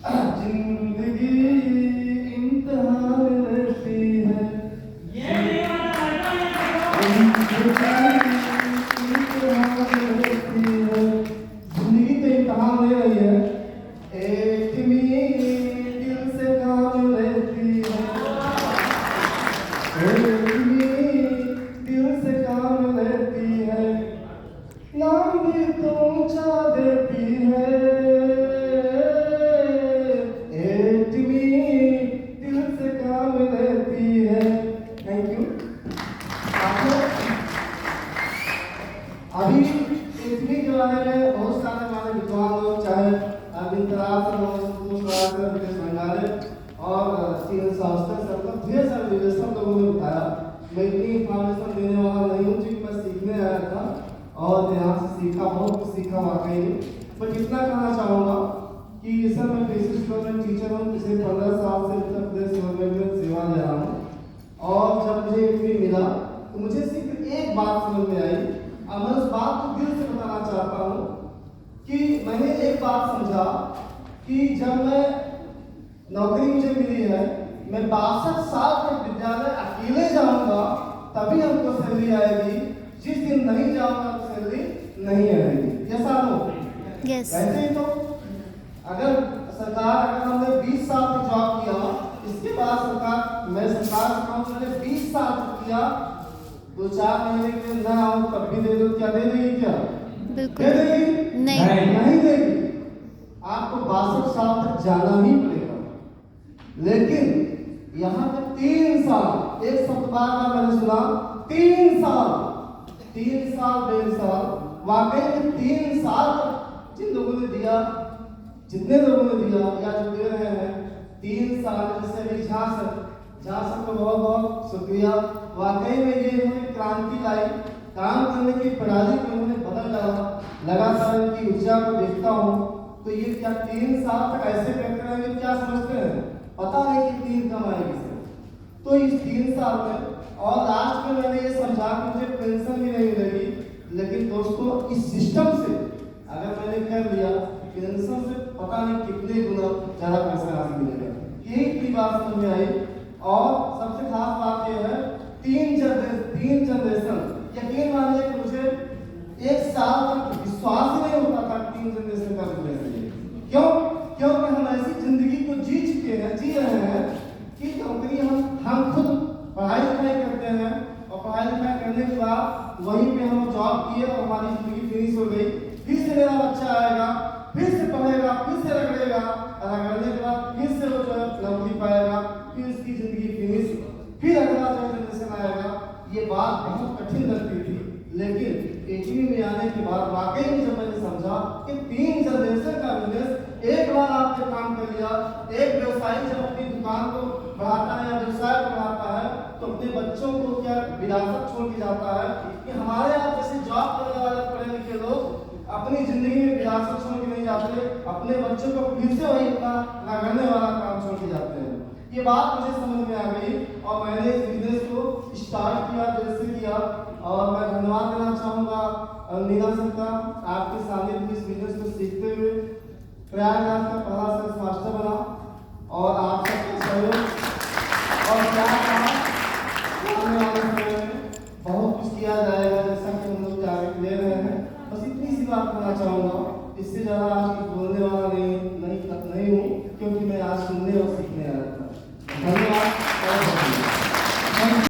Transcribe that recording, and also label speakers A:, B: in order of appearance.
A: जिंदगी इम्तिहान रहती है, जिंदगी तो इम्तिहान ले रही है, एक दिल से काम लेती है, एक दिल से काम लेती है, नाम भी तो ऊंचा देती है, एक दिल से काम लेती है। Thank you. अभी पृथ्वी के बारे में बहुत सारे हमारे विद्वान लोग, चाहे अरविंद तरास और स्टीवन शास्त्री सब ढेर सारे विवेचक लोगों ने बताया। मैं इतनी इंफॉर्मेशन देने वाला नहीं हूँ क्योंकि मैं सीखने आया था और यहाँ से सीखा, बहुत कुछ सीखा वाकई में। बट इतना कहना चाहूँगा कि सर मैं बेसिक गवर्नमेंट टीचर हूँ, पिछले 15 साल से उत्तर प्रदेश गवर्नमेंट में सेवा दे रहा हूँ। और जब मुझे एमपी मिला तो मुझे सिर्फ एक बात समझ में आई, और मैं उस बात को दिल से बताना चाहता हूँ कि मैंने एक बात समझा कि जब मैं नौकरी मुझे मिली है, मैं 62 साल तक विद्यालय अकेले जाऊंगा तभी हमको सैलरी आएगी, जिस दिन नहीं जाऊंगा तो सैलरी नहीं आएगी। जैसा हो वैसे ही तो अगर हमने 20 साल तक जॉब किया, इसके बाद मैं सरकार काम मैंने 20 साल तक किया, 2-4 महीने के लिए ना आऊं तब भी दे दो, क्या दे देगी? क्या दे देगी? नहीं देगी। आपको 62 साल तक जाना ही पड़ेगा। लेकिन यहाँ पे 3 साल, एक सप्ताह का मैंने सुना 3 साल, 1.5 साल, वाकई में 3 साल तक जिन लोगों ने दिया, जितने लोगों ने दिया या जो दे रहे हैं, 3 साल जैसे भी जहाँ सबको बहुत बहुत शुक्रिया। वाकई में ये इन्होंने क्रांति लाई, काम करने की प्रणाली को इन्होंने बदल डाला। लगातार इनकी ऊर्जा को देखता हूँ तो ये क्या 3 साल तक ऐसे करते रहेंगे? क्या समझते हैं? पता नहीं कितनी इनकम आएगी सर। तो इस 3 साल में और लास्ट में मैंने ये समझा कि मुझे पेंशन भी नहीं मिलेगी, लेकिन दोस्तों इस सिस्टम से अगर मैंने कर लिया, पेंशन से पता नहीं कितने गुना ज़्यादा पैसा यहाँ से मिलेगा। यही की बात समझ में आई। और सबसे खास बात यह है, 3 जनरेशन, यकीन मानिए कि मुझे 1 साल तक विश्वास ही नहीं होता था 3 जनरेशन का रिलेशन। क्यों? क्योंकि हम ऐसी जिंदगी को जी रहे हैं कि नौकरी हम खुद पढ़ाई लिखाई करते हैं और पढ़ाई लिखाई करने के बाद वहीं पे हम जॉब किए और हमारी जिंदगी फिनिश हो गई। फिर से मेरा बच्चा आएगा, फिर से पढ़ेगा, फिर से रगड़ेगा, रगड़ने के बाद फिर से वो जो है नौकरी पाएगा, फिर उसकी जिंदगी फिनिश, फिर अगला जो जनरेशन आएगा। ये बात बहुत कठिन लगती थी, लेकिन 8वीं में आने के बाद वाकई में जब मैंने समझा कि 3 जनरेशन का बिजनेस, एक बार आपने काम कर लिया, एक व्यवसायी जब अपनी दुकान को बढ़ाता है या व्यवसाय को बढ़ाता है तो अपने बच्चों को क्या विरासत छोड़ के जाता है। कि हमारे यहाँ जैसे जॉब करने वाले पढ़े लिखे लोग अपनी जिंदगी में विरासत छोड़ के नहीं जाते, अपने बच्चों को फिर से वही अपना रगड़ने वाला काम छोड़ के जाते हैं। ये बात मुझे समझ में आ गई और मैंने इस बिजनेस को स्टार्ट किया, दिल से किया। और मैं धन्यवाद देना चाहूँगा नीना सर का, आपके सामने इस बिजनेस को सीखते हुए प्रयागराज का पहला सेल्स मास्टर बना और आज